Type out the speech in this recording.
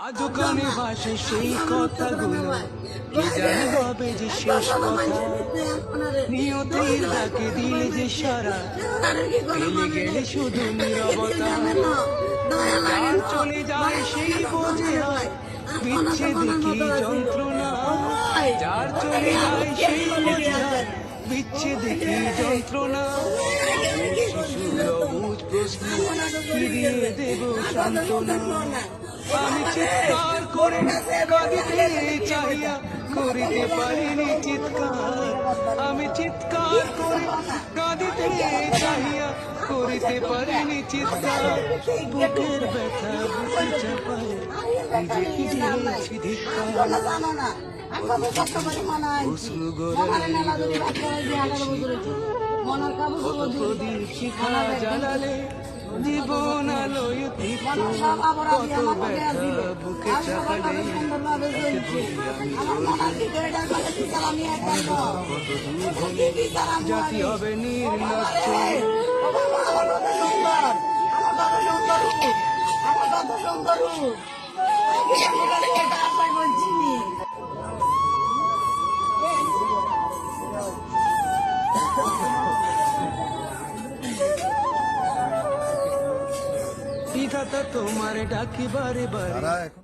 আজও কানে ভাসে সেই কথাগুলো, কি জানি হবে যে শেষ কথা। নিয়তির ডাকে দিলে যে সারা, পেলে গেলে শুধু নীরবতা। যার চলে যায় সেই বোঝে হয় বিচ্ছেদে কি যন্ত্রণা। যার চলে যায় সেই বোঝে হয় বিচ্ছেদে কি যন্ত্রণা। শিশুর অবুঝ প্রশ্ন ফিরিয়ে দেব সান্ত্বনা। আমি চিৎকার করে কাঁদিতে চাহিয়া করিতে পারিনি চিৎকার। আমি চিৎকার করে কাঁদিতে চাহিয়া করিতে পারিনি চিৎকার। বুকের ব্যথা বুকে চাপায় নিজেকে দিয়েছি ধিক্কার। অশ্রু গড়ালে কত প্রদীপ শিখা জ্বালালে জীবন আলোয় দীপ্ত। কত ব্যথা বুকে চাপালে কত দূর হলে জাতি হবে নির্লজ্জ। বিধাতা তোমার ডাকি বারে বারে।